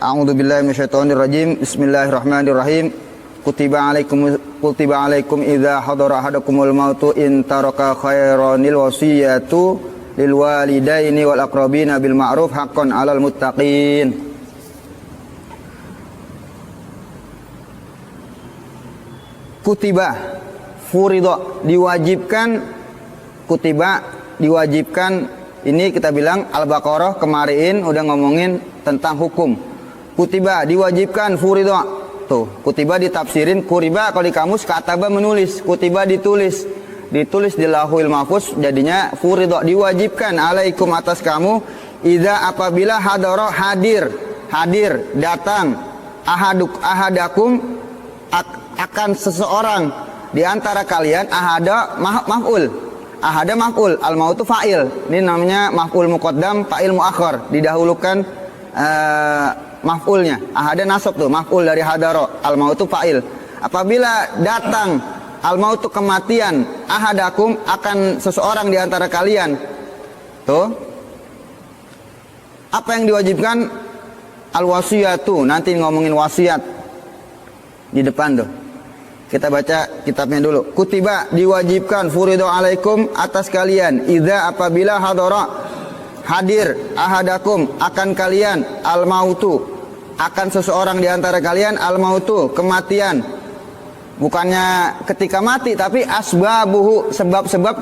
A'udzubillahi minasyaitonirrajim. Bismillahirrahmanirrahim. Kutiba alaikum idza hadara ahadakumul mautu in taraka khairanil wasiyatu lil walidaini wal aqrabina bil ma'ruf haqqan 'alal muttaqin. Kutiba furido diwajibkan, kutiba diwajibkan. Ini kita bilang Al-Baqarah kemarin udah ngomongin tentang hukum. Kutiba diwajibkan, furido. Tuh, kutiba ditafsirin, kuriba kalau di kamus kataba menulis, kutiba ditulis. Ditulis di Lauhul Mahfuz jadinya furido, diwajibkan alaikum atas kamu idza apabila hadara hadir datang ahadakum akan seseorang di antara kalian, ahada maf'ul, al mautu fa'il. Ini namanya maf'ul muqaddam, fa'il muakhar, didahulukan maf'ulnya. Ahada nasab tuh, maf'ul dari hadara, al mautu fa'il. Apabila datang al mautu kematian, ahadakum akan seseorang di antara kalian. Tuh. Apa yang diwajibkan? Al wasiyatu, nanti ngomongin wasiat. Di depan tuh. Kita baca kitabnya dulu. Kutiba diwajibkan, furido alaikum atas kalian, idza apabila hadara hadir ahadakum akan kalian, al mautu akan seseorang di antara kalian, al mautu kematian. Bukannya ketika mati, tapi asbabuhu, sebab-sebab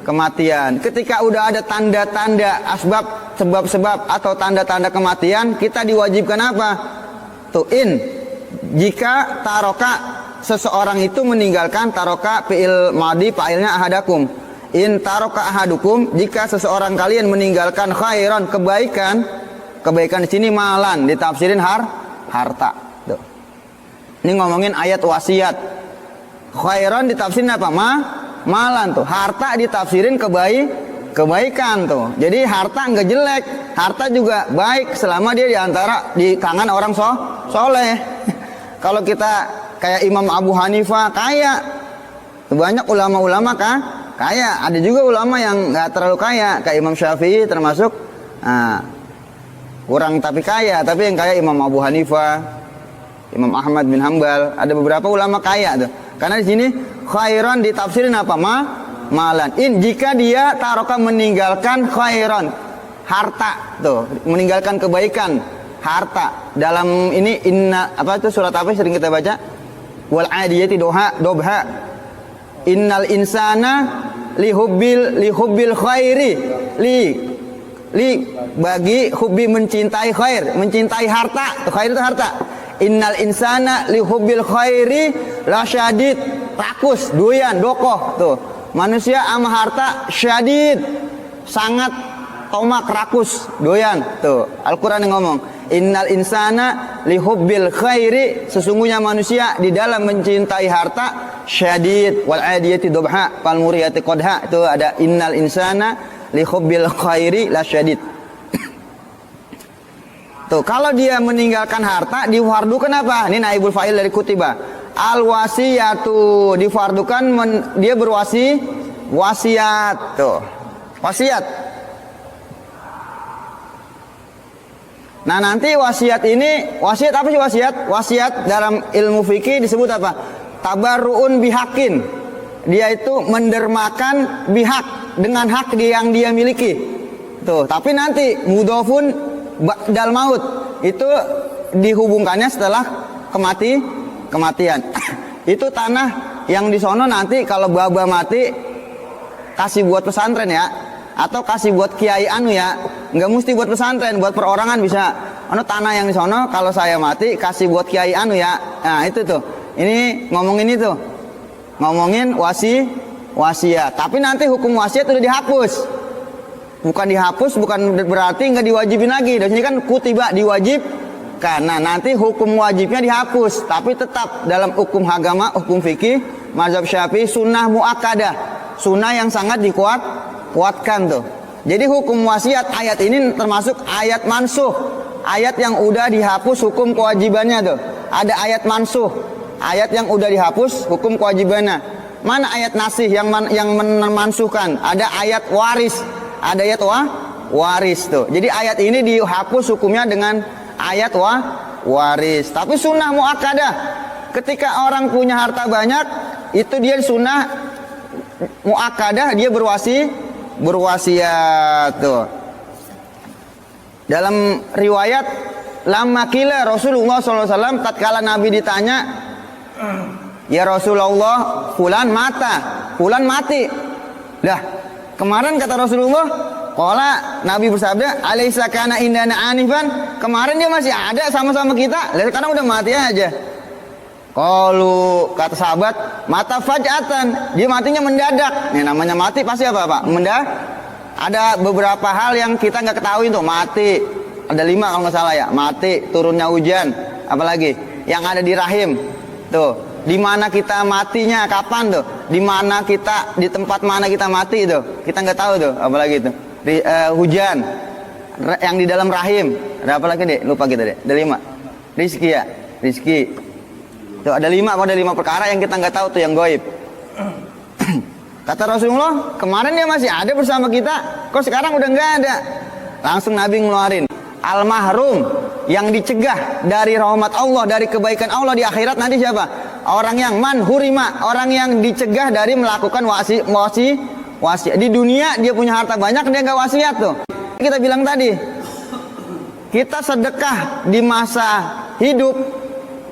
kematian. Ketika udah ada tanda-tanda sebab-sebab atau tanda-tanda kematian, kita diwajibkan apa? Tuh, jika taroka seseorang itu meninggalkan, taroka fi'il madhi, fa'ilnya ahadakum. In taroka ahadukum, jika seseorang kalian meninggalkan khairan, kebaikan di sini malan, ditafsirin harta. Tuh. Ini ngomongin ayat wasiat. Khairan ditafsirin apa? Malan tuh. Harta ditafsirin kebaikan tuh. Jadi harta enggak jelek, harta juga baik selama dia di tangan orang soleh. Kalau kita kayak Imam Abu Hanifah kaya, banyak ulama-ulama kaya, ada juga ulama yang nggak terlalu kaya, kayak Imam Syafi'i termasuk kurang tapi kaya, tapi yang kaya Imam Abu Hanifah, Imam Ahmad bin Hambal, ada beberapa ulama kaya tuh. Karena di sini khairan ditafsirin apa? Malan. Jika dia taroka meninggalkan khairan, harta tuh, meninggalkan kebaikan, harta. Dalam ini apa itu surat apa sering kita baca? Wal adiyati dobha. Innal insana lihubbil khairi bagi hubbi mencintai khair, mencintai harta. Khair itu harta. Innal insana lihubbil khairi lasyadid, rakus, doyan, dokoh tuh. Manusia sama harta syadid, sangat tomak, rakus, doyan tuh. Al-Qur'an yang ngomong, innal insana lihubbil khairi, sesungguhnya manusia di dalam mencintai harta syadid. Wal adiyati dobha fal muriyati qadha, itu ada innal insana lihubbil khairi lasyadid. Tuh, kalau dia meninggalkan harta difardukan apa? Ini naibul fa'il dari kutiba. Al wasiyatu, difardukan dia wasiat tuh. Wasiat. Nah, nanti wasiat ini, wasiat apa sih wasiat? Wasiat dalam ilmu fikih disebut apa? Tabarru'un bihakin. Dia itu mendermakan bihak, dengan hak yang dia miliki. Tuh, tapi nanti mudhofun ba'dal maut, itu dihubungkannya setelah kematian. Itu tanah yang di sono nanti kalau baba mati kasih buat pesantren ya, atau kasih buat kiai ya, nggak mesti buat pesantren, buat perorangan bisa. Tanah yang di sono kalau saya mati kasih buat kiai ya. Nah, itu tuh. Ini ngomongin itu. Ngomongin wasiat. Tapi nanti hukum wasiat udah dihapus. Bukan dihapus, bukan berarti nggak diwajibin lagi. Dari sini kan kutiba diwajibkan. Nah, nanti hukum wajibnya dihapus, tapi tetap dalam hukum agama, hukum fikih, mazhab Syafi'i sunnah muakkadah, sunnah yang sangat kuatkan tuh. Jadi hukum wasiat ayat ini termasuk ayat mansuh, ayat yang udah dihapus hukum kewajibannya tuh. Ada ayat mansuh, ayat yang udah dihapus hukum kewajibannya. Mana ayat nasih yang memansuhkan? Ada ayat waris. Ada ayat waris tuh. Jadi ayat ini dihapus hukumnya dengan ayat waris. Tapi sunnah muakkadah, ketika orang punya harta banyak, itu dia sunnah muakkadah, dia berwasiat tuh. Dalam riwayat lama kila Rasulullah SAW, tatkala Nabi ditanya, ya Rasulullah, fulan mati. Lah, kemarin kata Rasulullah, qala, Nabi bersabda, alaysa kana indana anifan, kemarin dia masih ada sama-sama kita, lah sekarang udah mati aja. Qalu, kata sahabat, mata faj'atan, dia matinya mendadak. Nih namanya mati pasti apa Pak? Ada beberapa hal yang kita nggak ketahui tuh, mati. Ada 5 kalau nggak salah ya, mati, turunnya hujan, apalagi yang ada di rahim. Tuh, di mana kita matinya, kapan tuh? Di mana kita, di tempat mana kita mati tuh? Kita nggak tahu tuh, apalagi tuh. Hujan, yang di dalam rahim. Ada apa lagi deh? Lupa kita deh. Ada 5. Rizki ya, rizki. Tuh ada 5 perkara yang kita nggak tahu tuh, yang gaib. Kata Rasulullah, kemarin dia masih ada bersama kita, kok sekarang udah nggak ada. Langsung Nabi ngeluarin, al-mahrum, yang dicegah dari rahmat Allah, dari kebaikan Allah di akhirat nanti siapa? Orang yang manhurima, orang yang dicegah dari melakukan wasiat. Di dunia dia punya harta banyak, dia nggak wasiat tuh. Kita bilang tadi, kita sedekah di masa hidup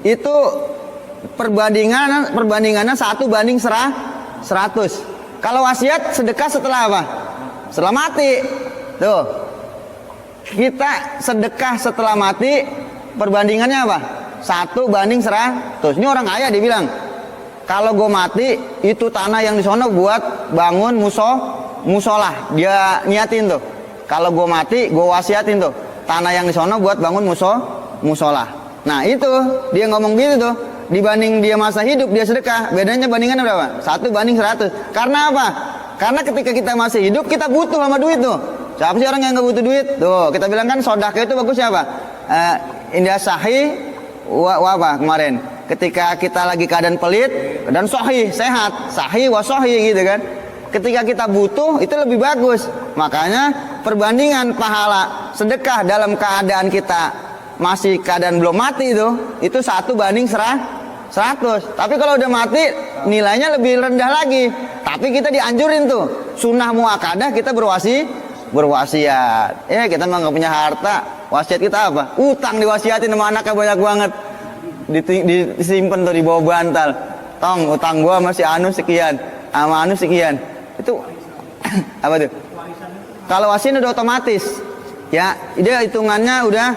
itu perbandingannya 1:100. Kalau wasiat sedekah setelah apa? Setelah mati. Tuh. Kita sedekah setelah mati, perbandingannya apa? 1:100. Ini orang kaya dibilang, kalau gue mati, itu tanah yang di sono buat bangun musolah. Dia niatin tuh. Kalau gue mati, gue wasiatin tuh, tanah yang di sono buat bangun musolah. Nah itu dia ngomong gitu tuh. Dibanding dia masa hidup dia sedekah, bedanya bandingannya berapa? 1:100. Karena apa? Karena ketika kita masih hidup kita butuh sama duit tuh. Siapa sih orang yang nggak butuh duit? Tuh kita bilang kan sedekah itu bagus siapa? Indah sahih apa kemarin? Ketika kita lagi keadaan pelit dan sahih, sehat, sahih wa sahih gitu kan. Ketika kita butuh itu lebih bagus. Makanya perbandingan pahala sedekah dalam keadaan kita masih keadaan belum mati itu 1:100. Tapi kalau udah mati nilainya lebih rendah lagi. Tapi kita dianjurin tuh sunnah muakkadah, kita berwasiat. Kita mah nggak punya harta, wasiat kita apa? Utang diwasiatin sama anaknya banyak banget, disimpan tuh di bawah bantal. Tong, utang gua masih anu sekian, sama anu sekian. Itu apa tuh? Kalau wasiat udah otomatis, ya dia hitungannya udah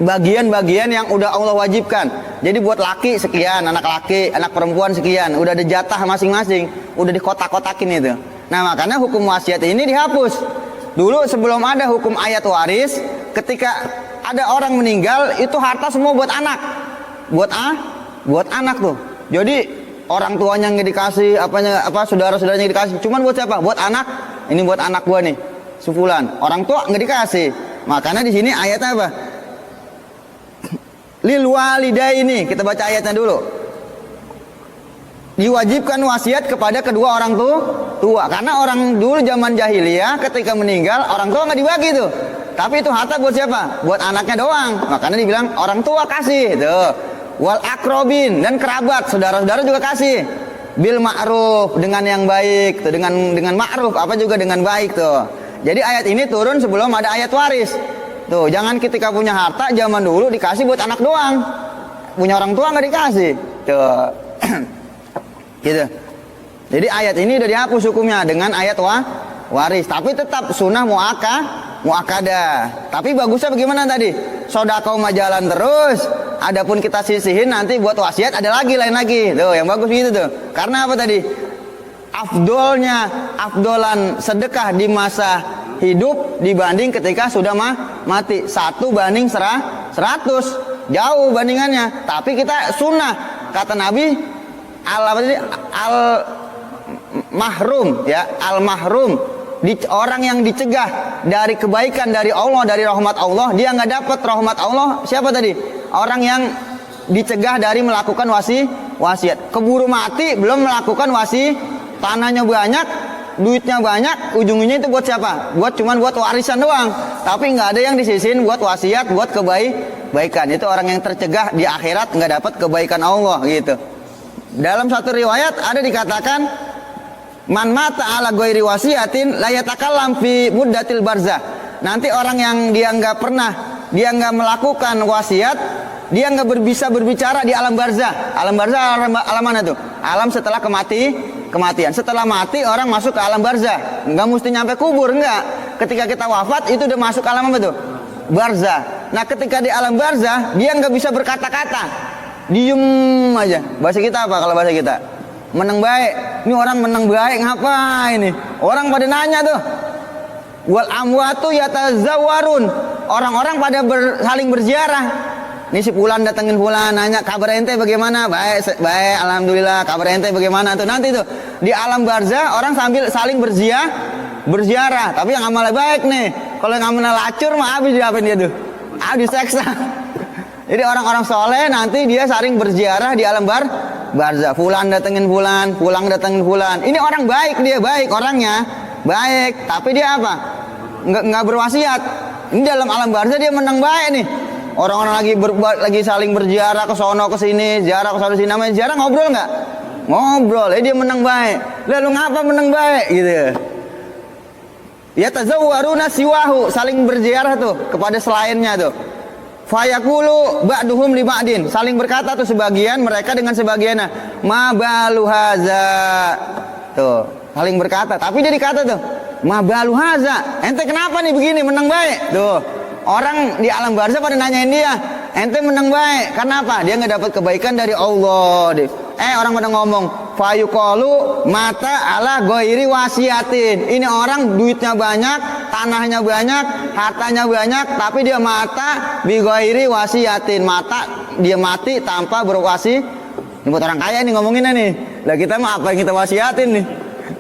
bagian-bagian yang udah Allah wajibkan. Jadi buat laki sekian, anak laki, anak perempuan sekian, udah ada jatah masing-masing, udah dikotak-kotakin itu. Nah makanya hukum wasiat ini dihapus. Dulu sebelum ada hukum ayat waris, ketika ada orang meninggal itu harta semua buat anak, buat anak tuh. Jadi orang tuanya nggak dikasih, saudara-saudaranya dikasih, cuman buat siapa? Buat anak. Ini buat anak gua nih, sefulan. Orang tua nggak dikasih. Makanya di sini ayatnya apa? Lil walidaini, kita baca ayatnya dulu. Diwajibkan wasiat kepada kedua orang tua. Karena orang dulu zaman jahiliyah ketika meninggal orang tua nggak dibagi tuh. Tapi itu harta buat siapa? Buat anaknya doang. Makanya dibilang orang tua kasih tuh. Wal akrobin, dan kerabat, saudara-saudara juga kasih. Bil ma'ruf, dengan yang baik tuh, dengan ma'ruf apa juga dengan baik tuh. Jadi ayat ini turun sebelum ada ayat waris. Tuh, jangan ketika punya harta zaman dulu dikasih buat anak doang. Punya orang tua nggak dikasih. Tuh. Gitu. Jadi ayat ini udah dihapus hukumnya dengan ayat waris. Tapi tetap sunnah muakkadah. Tapi bagusnya bagaimana tadi? Sedekah mah jalan terus. Adapun kita sisihin nanti buat wasiat ada lagi lain lagi. Tuh, yang bagus gitu tuh. Karena apa tadi? Afdolan sedekah di masa hidup dibanding ketika sudah mati. 1:100, jauh bandingannya. Tapi kita sunnah, kata Nabi, al mahrum, ya, al mahrum, orang yang dicegah dari kebaikan dari Allah, dari rahmat Allah, dia nggak dapat rahmat Allah. Siapa tadi? Orang yang dicegah dari melakukan wasiat. Keburu mati belum melakukan tanahnya banyak, duitnya banyak, ujungnya itu buat siapa? Cuman buat warisan doang. Tapi nggak ada yang disisihin buat wasiat, buat kebaikan. Itu orang yang tercegah di akhirat nggak dapat kebaikan Allah gitu. Dalam satu riwayat ada dikatakan, man mata ala ghairi wasiatin la yatakallam fi muddatil barzah. Nanti orang yang dia nggak melakukan wasiat, dia nggak bisa berbicara di alam barzah. Alam barzah alam mana tuh? Alam setelah kematian. Setelah mati orang masuk ke alam barzah. Nggak mesti nyampe kubur, enggak. Ketika kita wafat itu udah masuk alam apa tuh? Barzah. Nah ketika di alam barzah dia nggak bisa berkata-kata, diem aja. Bahasa kita apa kalau bahasa kita? Meneng baik. Ini orang meneng baik ngapain ini? Orang pada nanya tuh. Wal amwatu yatazawarun. Orang-orang pada saling berziarah. Ini si fulan datengin fulan, nanya kabar ente bagaimana? Baik, alhamdulillah. Kabar ente bagaimana tuh? Nanti tuh di alam barzah orang sambil saling berziarah. Tapi yang amalnya baik nih. Kalau yang amalnya lacur mah habis diapain dia tuh? Habis seksa. Jadi orang-orang soleh nanti dia saling berziarah di alam barzah. Fulan datengin fulan, pulang datengin fulan. Ini orang baik, dia baik orangnya, baik. Tapi dia apa? Nggak berwasiat. Ini dalam alam barzah dia menang baik nih. Orang-orang lagi saling berziarah ke sono ke sini, ziarah ke sono sini, namanya ziarah ngobrol nggak? Ngobrol. Dia menang baik. Lalu ngapa menang baik gitu? Ya tazawwaruna siwahu, saling berziarah tuh kepada selainnya tuh. Fayaqulu ba'duhum li ba'din, saling berkata tuh sebagian mereka dengan sebagiannya. Ma balu haza. Tuh, saling berkata, tapi dia dikata tuh, ma balu haza. Ente kenapa nih begini menang baik? Tuh. Orang di alam barzah pada nanyain dia, ente menang baik, karena apa? Dia nggak dapat kebaikan dari Allah. Orang pada ngomong, fayuqalu mata ala ghairi wasiatin. Ini orang duitnya banyak, tanahnya banyak, hartanya banyak, tapi dia mata bi ghairi wasiatin. Mata dia mati tanpa berwasi. Ini buat orang kaya nih ngomonginnya nih. Lah kita mah apa yang kita wasiatin nih?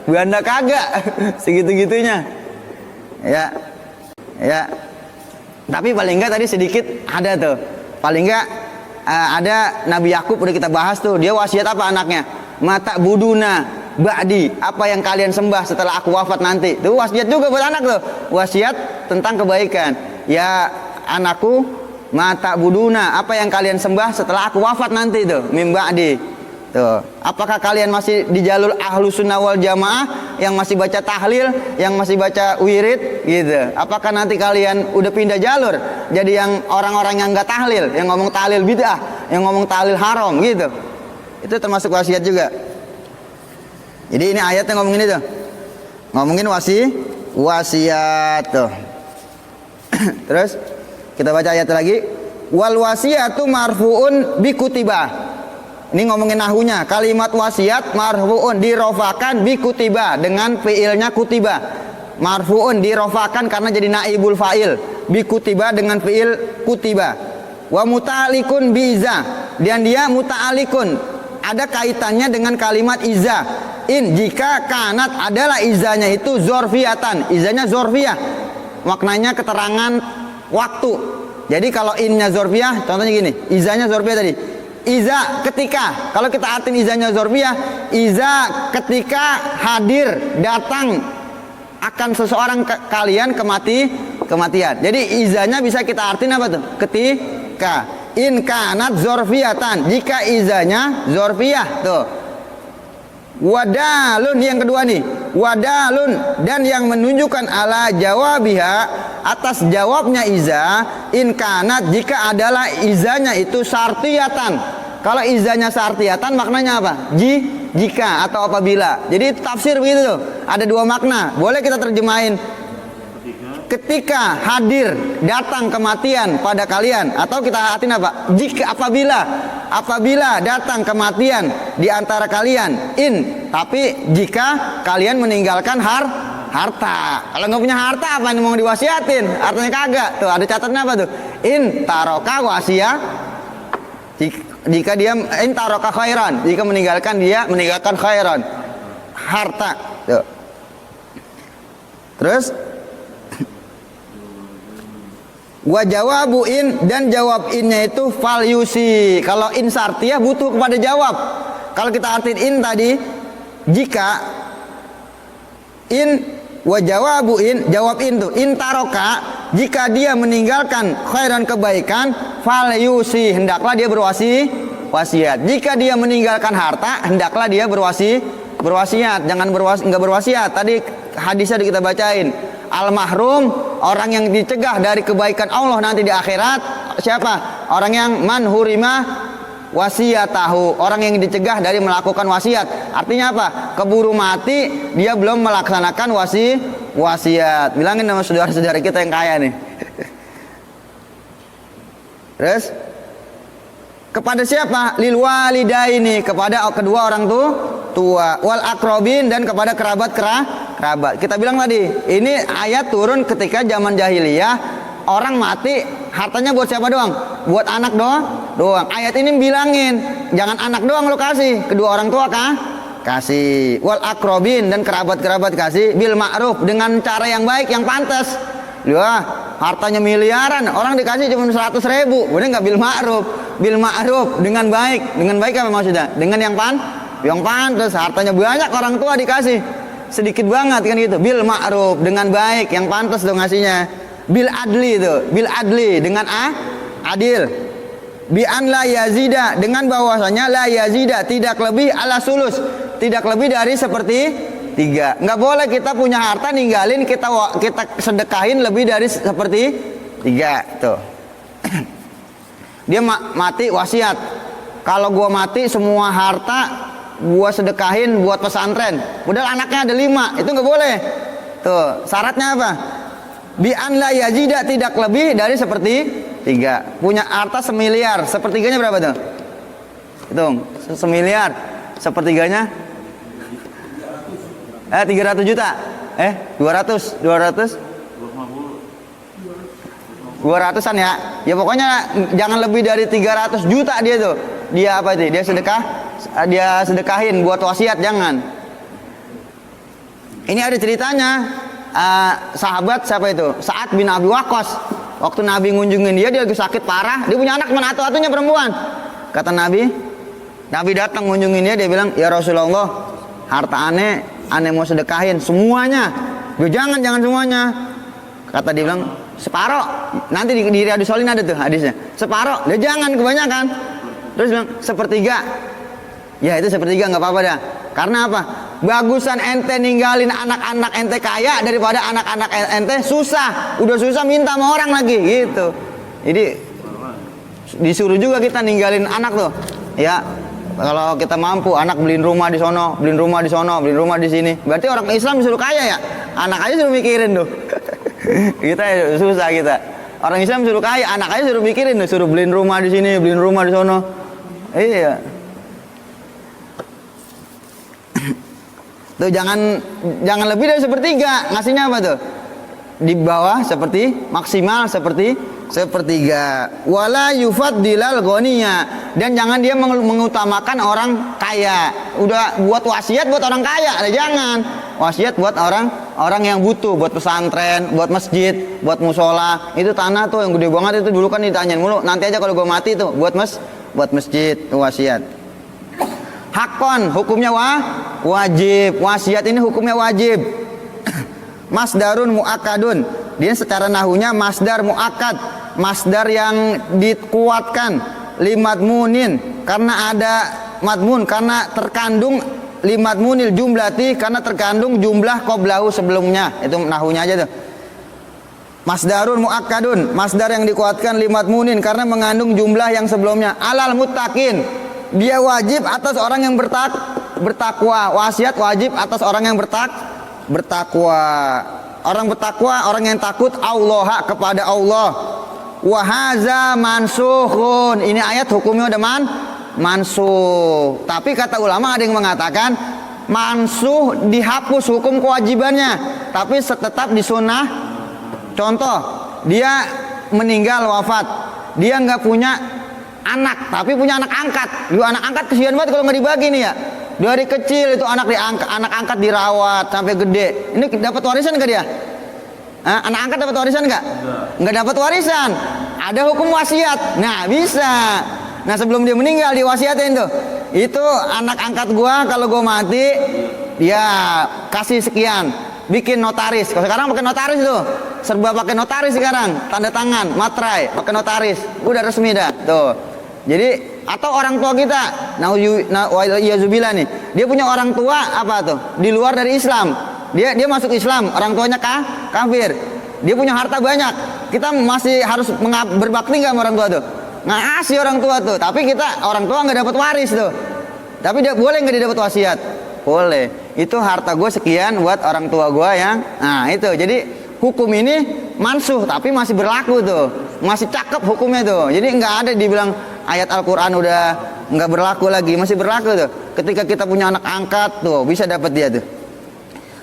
Ganda kagak segitu-gitunya. Ya. Tapi paling enggak tadi sedikit ada tuh. Paling enggak ada Nabi Yakub udah kita bahas tuh. Dia wasiat apa anaknya? Mata buduna ba'di. Apa yang kalian sembah setelah aku wafat nanti. Itu wasiat juga buat anak tuh. Wasiat tentang kebaikan. Ya anakku, mata buduna. Apa yang kalian sembah setelah aku wafat nanti tuh. Mim ba'di. Tuh, apakah kalian masih di jalur ahlu sunnah wal jamaah yang masih baca tahlil, yang masih baca wirid gitu? Apakah nanti kalian udah pindah jalur jadi yang orang-orang yang nggak tahlil, yang ngomong tahlil bid'ah, yang ngomong tahlil haram gitu? Itu termasuk wasiat juga. Jadi ini ayatnya ngomongin itu, ngomongin wasiat tuh. Terus kita baca ayat lagi. Wal wasiatu marfuun bi kutiba. Ini ngomongin nahunya, kalimat wasiat marfuun dirofakan bi kutiba dengan fiilnya kutiba. Marfuun dirofakan karena jadi naibul fa'il, bi kutiba dengan fiil kutiba. Wa muta'alikun bi iza, dan dia muta'alikun ada kaitannya dengan kalimat iza. In jika kanat adalah izanya itu zorfiatan, izanya zorfiyah, maknanya keterangan waktu. Jadi kalau innya zorfiyah, contohnya gini, izanya zorfiyah tadi. Iza ketika, kalau kita artiin izanya zorfiyah, iza ketika hadir datang akan seseorang kalian kematian. Jadi izanya bisa kita artiin apa tuh? Ketika. In kanat zorfiyatan, jika izanya zorfiyah tuh. Wadalun yang kedua nih, wadalun dan yang menunjukkan ala jawabiha atas jawabnya iza, in kanat jika adalah izanya itu sartiyatan. Kalau izanya sartiyatan maknanya apa? Jika atau apabila. Jadi tafsir begitu tuh. Ada dua makna. Boleh kita terjemahin ketika hadir datang kematian pada kalian, atau kita artinya apa? Jika apabila datang kematian di antara kalian, in tapi jika kalian meninggalkan harta. Kalau nggak punya harta apa yang mau diwasiatin? Artinya kagak. Tuh ada catatnya apa tuh? In taroka wasia. Jika dia in taroka khairan, jika meninggalkan khairan, harta. Tuh. Terus wa jawabu in, dan jawab innya itu fal yusi. Kalau in sartiyah butuh kepada jawab. Kalau kita artiin in tadi jika In wa jawabu in, jawab in tuh, in taroka, jika dia meninggalkan khairan kebaikan, fal yusi, hendaklah dia wasiat. Jika dia meninggalkan harta, hendaklah dia berwasiat. Jangan enggak berwasiat. Tadi hadisnya kita bacain. Al mahrum, orang yang dicegah dari kebaikan Allah nanti di akhirat, siapa? Orang yang man hurima wasiatahu, orang yang dicegah dari melakukan wasiat. Artinya apa? Keburu mati dia belum melaksanakan wasiat. Bilangin sama saudara-saudara kita yang kaya nih. Terus kepada siapa? Lil walidaini, kepada kedua orang tua, wal akrobin, dan kepada kerabat. Kita bilang tadi, ini ayat turun ketika zaman jahiliyah, orang mati hartanya buat siapa doang? Buat anak doang. Ayat ini bilangin, jangan anak doang lo kasih, kedua orang tua kasih. Wal akrobin, dan kerabat kasih bil ma'ruf, dengan cara yang baik, yang pantas. Wah, hartanya miliaran, orang dikasih cuma 100.000, bener nggak? Bil ma'ruf, dengan baik. Dengan baik apa maksudnya? Dengan yang pantas. Hartanya banyak, orang tua dikasih sedikit banget kan gitu. Bil ma'ruf, dengan baik, yang pantas dong ngasihnya. Bil adli itu, bil adli, dengan adil. Bi an la yazida, dengan bahwasanya la yazida, tidak lebih ala sulus, tidak lebih dari seperti 3. Nggak boleh kita punya harta ninggalin, kita sedekahin lebih dari seperti 3 tuh. Dia mati wasiat, kalau gua mati semua harta gua sedekahin buat pesantren, padahal anaknya ada 5, itu nggak boleh tuh. Syaratnya apa? Bi an la yazida, tidak lebih dari seperti 3. Punya harta 1 miliar, sepertiganya berapa tuh? Hitung, 1 miliar sepertiganya 300 juta. 200-an ya. Ya pokoknya jangan lebih dari 300 juta dia tuh. Dia apa itu? Dia sedekahin buat wasiat, jangan. Ini ada ceritanya. Sahabat siapa itu? Sa'ad bin Abi Waqqas. Waktu Nabi ngunjungin dia lagi sakit parah. Dia punya anak mana atu-atunya perempuan. Kata Nabi datang ngunjungin dia bilang, "Ya Rasulullah, harta aneh mau sedekahin semuanya." Dia jangan semuanya. Kata dia bilang, "Separoh." Nanti di Riyadhus Shalihin ada tuh hadisnya. Separoh. Dia jangan kebanyakan. Terus bilang, "1/3." Ya itu 1/3 nggak apa-apa dah. Karena apa? Bagusan ente ninggalin anak-anak ente kaya daripada anak-anak ente susah. Udah susah minta sama orang lagi gitu. Jadi disuruh juga kita ninggalin anak tuh. Ya, kalau kita mampu, anak beliin rumah di sono, beliin rumah di sini. Berarti orang Islam disuruh kaya ya. Anak aja suruh mikirin tuh. Kita susah kita. Orang Islam suruh kaya, anak aja suruh mikirin tuh, suruh beliin rumah di sini, beliin rumah di sono. Iya. Tuh jangan lebih dari 1/3. Ngasihnya apa tuh? Di bawah maksimal 1/3. Wala yufaddilal ghaniya, dan jangan dia mengutamakan orang kaya. Udah buat wasiat buat orang kaya, jangan. Wasiat buat orang yang butuh, buat pesantren, buat masjid, buat musola. Itu tanah tuh yang gede banget itu dulu kan ditanyain mulu. Nanti aja kalau gua mati tuh buat masjid, wasiat. Hakon, hukumnya wajib. Wasiat ini hukumnya wajib. Masdarun muakkadun, dia secara nahunya masdar muakkad, masdar yang dikuatkan. Limadmunin, karena ada madmun, karena terkandung. Limadmunil jumlati, karena terkandung jumlah qoblahu sebelumnya. Itu nahunya aja tuh. Masdarun muakkadun, masdar yang dikuatkan. Limadmunin, karena mengandung jumlah yang sebelumnya. Alal muttaqin, dia wajib atas orang yang bertakwa. Wasiat wajib atas orang yang bertakwa. Orang bertakwa, orang yang takut Allah, kepada Allah. Wa haza mansukhun, ini ayat hukumnya udah mansuh. Tapi kata ulama ada yang mengatakan mansuh dihapus hukum kewajibannya, tapi tetap disunnah. Contoh, dia meninggal wafat, dia nggak punya anak, tapi punya anak angkat. Anak angkat kesian banget kalau nggak dibagi nih ya. Dari kecil itu anak angkat dirawat sampai gede. Ini dapat warisan nggak dia? Anak angkat dapat warisan nggak? Nggak dapat warisan. Ada hukum wasiat. Nah bisa. Nah sebelum dia meninggal diwasiatin tuh. Itu anak angkat gua kalau gua mati, dia kasih sekian. bikin notaris. Kalau sekarang pakai notaris tuh, serba pakai notaris sekarang, tanda tangan, materai, pakai notaris, udah resmi dah tuh. Jadi atau orang tua kita, nauzubillah nih, dia punya orang tua apa tuh di luar dari Islam, dia masuk Islam, orang tuanya kafir, dia punya harta banyak, kita masih harus berbakti nggak sama orang tua tuh? Ngasih orang tua tuh, tapi kita orang tua nggak dapat waris tuh, tapi dia boleh nggak dia dapat wasiat? Boleh. Itu harta gue sekian buat orang tua gue yang, nah itu. Jadi hukum ini mansuh tapi masih berlaku tuh, masih cakep hukumnya tuh. Jadi nggak ada dibilang ayat Al-Quran udah nggak berlaku lagi, masih berlaku tuh. Ketika kita punya anak angkat tuh bisa dapat dia tuh.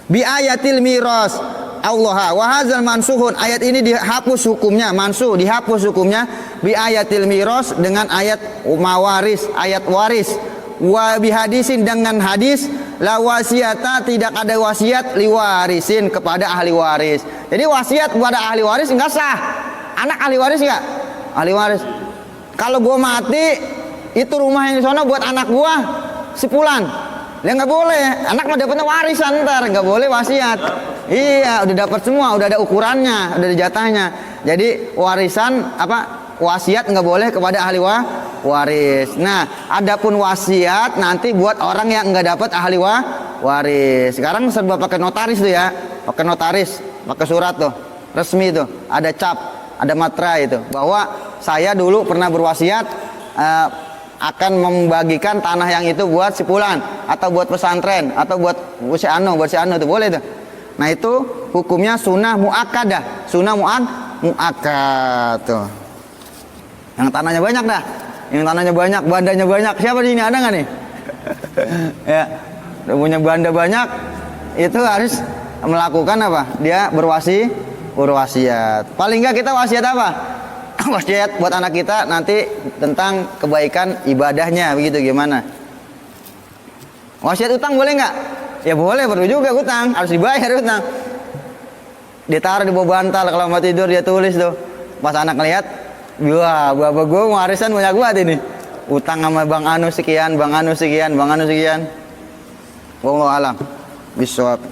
Bi ayatil miras Allah wa hadzal mansuhun, ayat ini dihapus hukumnya, mansuh dihapus hukumnya bi ayatil miras dengan ayat mawaris, ayat waris. Wa bihadisin dengan hadis la wasiata, tidak ada wasiat liwarisin kepada ahli waris. Jadi wasiat kepada ahli waris enggak sah. Anak ahli waris enggak? Ahli waris. Kalau gua mati, itu rumah yang di sana buat anak gua sepulan. Ya enggak boleh. Anak mah dapatnya warisan ntar, enggak boleh wasiat. Iya, udah dapat semua, udah ada ukurannya, udah ada jatahnya. Jadi warisan apa? Wasiat nggak boleh kepada ahli waris. Nah, adapun wasiat nanti buat orang yang nggak dapat ahli waris. Sekarang serba pakai notaris tuh ya, pakai notaris, pakai surat tuh, resmi tuh, ada cap, ada materai itu, bahwa saya dulu pernah berwasiat akan membagikan tanah yang itu buat sepulan, atau buat pesantren, atau buat si anu itu boleh tuh. Nah itu hukumnya sunnah muakkadah, sunnah muakkad tuh. Yang tanahnya banyak dah, yang tanahnya banyak, bandanya banyak. Siapa di sini, ada nggak nih? Ya, udah punya banda banyak, itu harus melakukan apa? Dia berwasiat. Paling nggak kita wasiat apa? Wasiat buat anak kita nanti tentang kebaikan ibadahnya, begitu gimana? Wasiat utang boleh nggak? Ya boleh, perlu juga utang, harus dibayar utang. Ditaruh di bawah bantal, kalau mau tidur dia tulis tuh. Pas anak lihat, wah, bapak gue warisan banyak banget ini. Utang sama Bang Anu sekian, Bang Anu sekian. Wallahu alam. Bisawab.